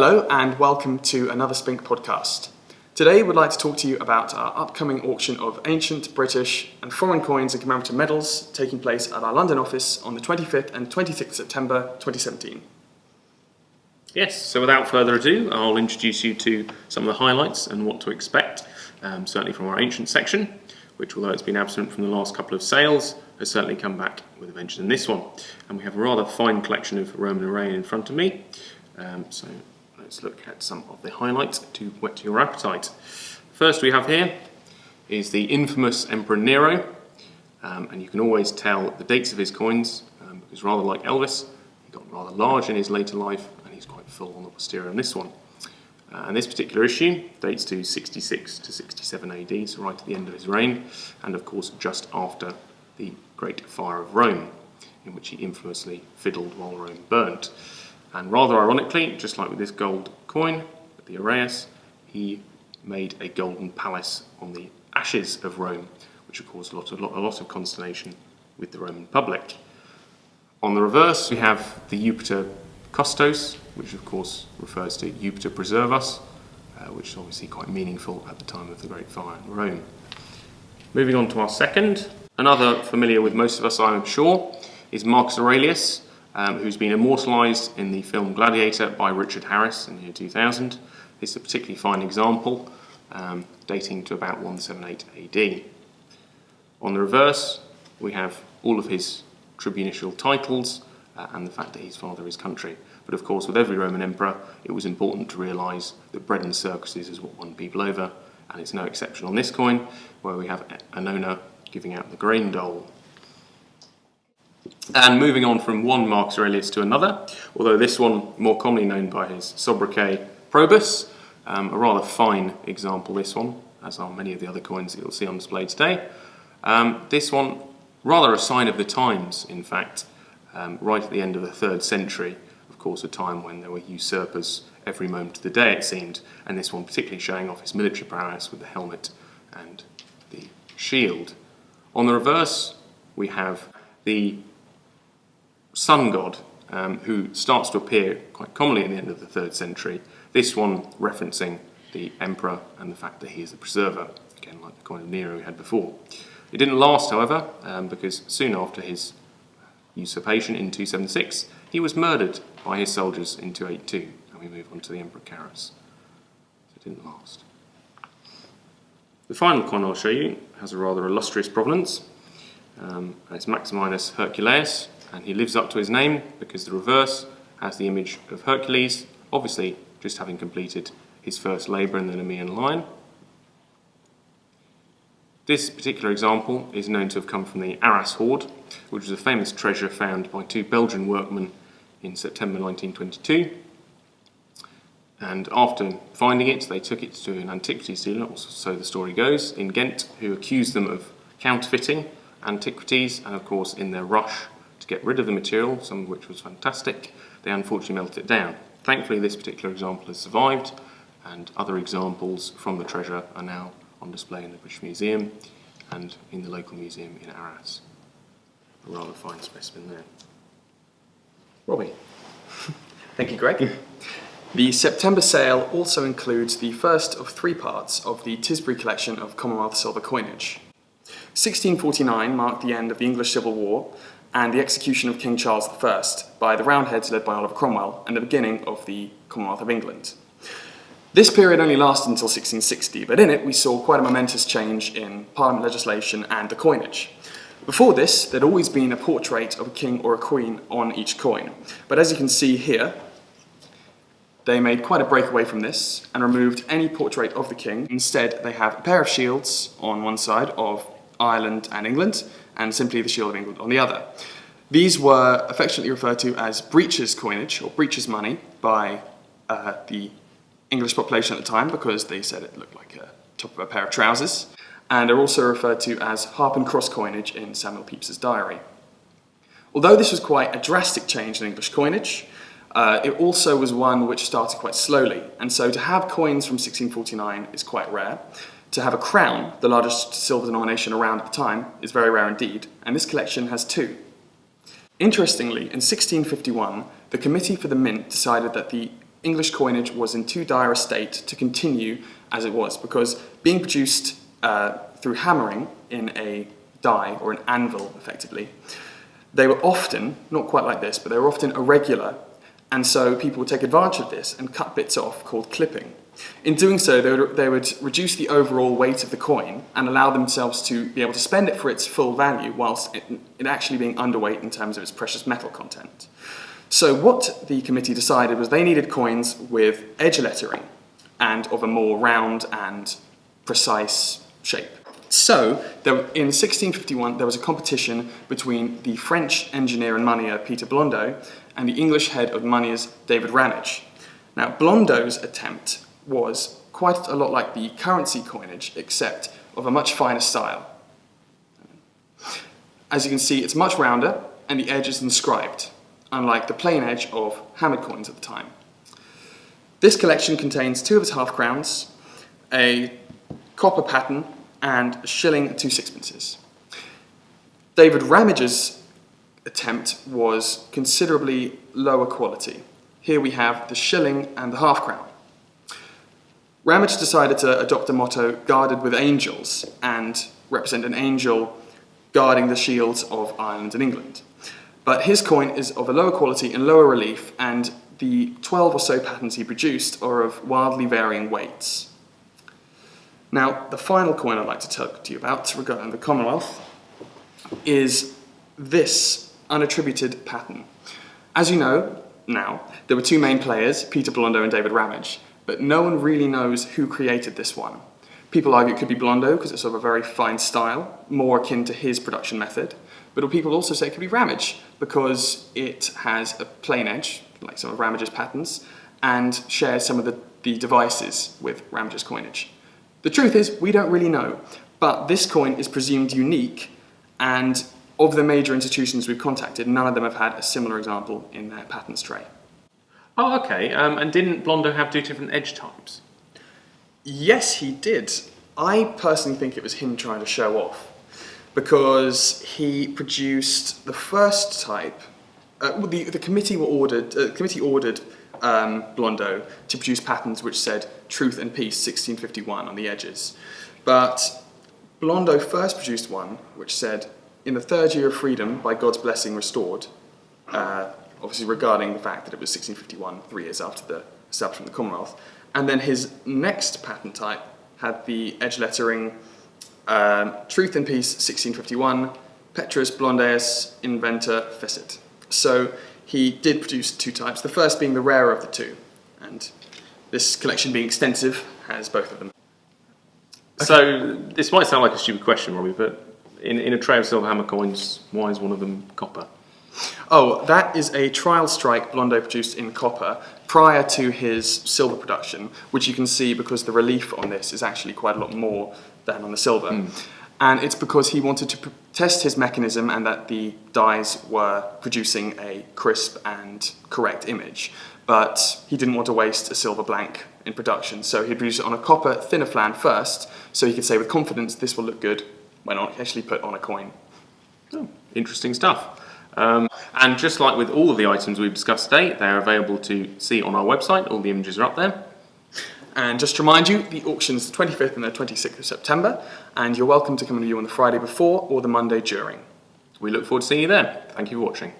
Hello and welcome to another Spink podcast. Today we'd like to talk to you about our upcoming auction of ancient, British and foreign coins and commemorative medals taking place at our London office on the 25th and 26th September 2017. Yes, so without further ado, I'll introduce you to some of the highlights and what to expect, certainly from our ancient section, which although it's been absent from the last couple of sales, has certainly come back with a vengeance in this one. And we have a rather fine collection of Roman array in front of me, so let's look at some of the highlights to whet your appetite. First we have here is the infamous Emperor Nero, and you can always tell the dates of his coins, because rather like Elvis, he got rather large in his later life and he's quite full on the posterior on this one. And this particular issue dates to 66 to 67 AD, so right at the end of his reign, and of course just after the Great Fire of Rome, in which he infamously fiddled while Rome burnt. And rather ironically, just like with this gold coin, the Aurelius, he made a golden palace on the ashes of Rome, which of course a lot of consternation with the Roman public. On the reverse, we have the Jupiter Custos, which of course refers to Jupiter preserve us, which is obviously quite meaningful at the time of the Great Fire in Rome. Moving on to our second, another familiar with most of us, I'm sure, is Marcus Aurelius, who's been immortalised in the film Gladiator by Richard Harris in the year 2000. This is a particularly fine example, dating to about 178 AD. On the reverse, we have all of his tribunicial titles and the fact that he's father of his country. But of course, with every Roman emperor, it was important to realise that bread and circuses is what won people over, and it's no exception on this coin, where we have an owner giving out the grain dole. And moving on from one Marcus Aurelius to another, although this one more commonly known by his sobriquet Probus, a rather fine example this one, as are many of the other coins that you'll see on display today. This one, rather a sign of the times, in fact, right at the end of the 3rd century, of course a time when there were usurpers every moment of the day it seemed, and this one particularly showing off his military prowess with the helmet and the shield. On the reverse, we have the sun god, who starts to appear quite commonly at the end of the 3rd century, this one referencing the emperor and the fact that he is the preserver, again like the coin of Nero we had before. It didn't last, however, because soon after his usurpation in 276, he was murdered by his soldiers in 282, and we move on to the Emperor Karras. So it didn't last. The final coin I'll show you has a rather illustrious provenance. It's Maximinus Herculeus, and he lives up to his name because the reverse has the image of Hercules, obviously just having completed his first labour in the Nemean line. This particular example is known to have come from the Eros Horde, which was a famous treasure found by 2 Belgian workmen in September 1922. And after finding it, they took it to an antiquities dealer, or so the story goes, in Ghent, who accused them of counterfeiting antiquities, and of course in their rush to get rid of the material, some of which was fantastic, they unfortunately melted it down. Thankfully this particular example has survived, and other examples from the treasure are now on display in the British Museum and in the local museum in Arras. A rather fine specimen there. Robbie. Thank you, Greg. The September sale also includes the first of 3 parts of the Tisbury collection of Commonwealth silver coinage. 1649 marked the end of the English Civil War and the execution of King Charles I by the Roundheads led by Oliver Cromwell and the beginning of the Commonwealth of England. This period only lasted until 1660, but in it we saw quite a momentous change in Parliament legislation and the coinage. Before this, there'd always been a portrait of a king or a queen on each coin, but as you can see here, they made quite a breakaway from this and removed any portrait of the king. Instead, they have a pair of shields on one side of Ireland and England, and simply the shield of England on the other. These were affectionately referred to as breeches coinage, or breeches money, by the English population at the time because they said it looked like a top of a pair of trousers, and are also referred to as harp and cross coinage in Samuel Pepys's diary. Although this was quite a drastic change in English coinage, it also was one which started quite slowly, and so to have coins from 1649 is quite rare. To have a crown, the largest silver denomination around at the time, is very rare indeed, and this collection has 2. Interestingly, in 1651, the Committee for the Mint decided that the English coinage was in too dire a state to continue as it was, because being produced through hammering in a die, or an anvil effectively, they were often, not quite like this, but they were often irregular, and so people would take advantage of this and cut bits off, called clipping. In doing so, they would reduce the overall weight of the coin and allow themselves to be able to spend it for its full value, whilst it actually being underweight in terms of its precious metal content. So what the committee decided was they needed coins with edge lettering and of a more round and precise shape. So, in 1651, there was a competition between the French engineer and moneyer Peter Blondeau and the English head of moneyers David Ramage. Now, Blondeau's attempt was quite a lot like the currency coinage, except of a much finer style. As you can see, it's much rounder and the edge is inscribed, unlike the plain edge of hammered coins at the time. This collection contains 2 of its half crowns, a copper pattern, and a shilling and 2 sixpences. David Ramage's attempt was considerably lower quality. Here we have the shilling and the half crown. Ramage decided to adopt a motto guarded with angels and represent an angel guarding the shields of Ireland and England. But his coin is of a lower quality and lower relief, and the 12 or so patterns he produced are of wildly varying weights. Now, the final coin I'd like to talk to you about regarding the Commonwealth is this unattributed pattern. As you know now, there were 2 main players, Peter Blondeau and David Ramage, but no one really knows who created this one. People argue it could be Blondeau because it's of a very fine style, more akin to his production method, but people also say it could be Ramage because it has a plain edge, like some of Ramage's patterns, and shares some of the devices with Ramage's coinage. The truth is, we don't really know, but this coin is presumed unique, and of the major institutions we've contacted, none of them have had a similar example in their patents tray. Oh, okay. And didn't Blondeau have 2 different edge types? Yes, he did. I personally think it was him trying to show off, because he produced the first type. The committee ordered Blondeau to produce patterns which said "Truth and Peace 1651" on the edges. But Blondeau first produced one which said, "In the 3rd year of freedom, by God's blessing restored," obviously regarding the fact that it was 1651, 3 years after the establishment of the Commonwealth. And then his next pattern type had the edge lettering "Truth and Peace 1651, Petrus Blondeus Inventor Fecit." So he did produce 2 types, the first being the rarer of the 2, and this collection being extensive has both of them. Okay. So this might sound like a stupid question, Robbie, but in a tray of silver hammer coins, why is one of them copper? Oh, that is a trial strike Blondeau produced in copper prior to his silver production, which you can see because the relief on this is actually quite a lot more than on the silver. And it's because he wanted to test his mechanism and that the dies were producing a crisp and correct image. But he didn't want to waste a silver blank in production, so he produced it on a copper thinner flan first, so he could say with confidence this will look good when actually put on a coin. Oh, interesting stuff. And just like with all of the items we've discussed today, they're available to see on our website. All the images are up there. And just to remind you, the auction's the 25th and the 26th of September, and you're welcome to come and view on the Friday before or the Monday during. We look forward to seeing you then. Thank you for watching.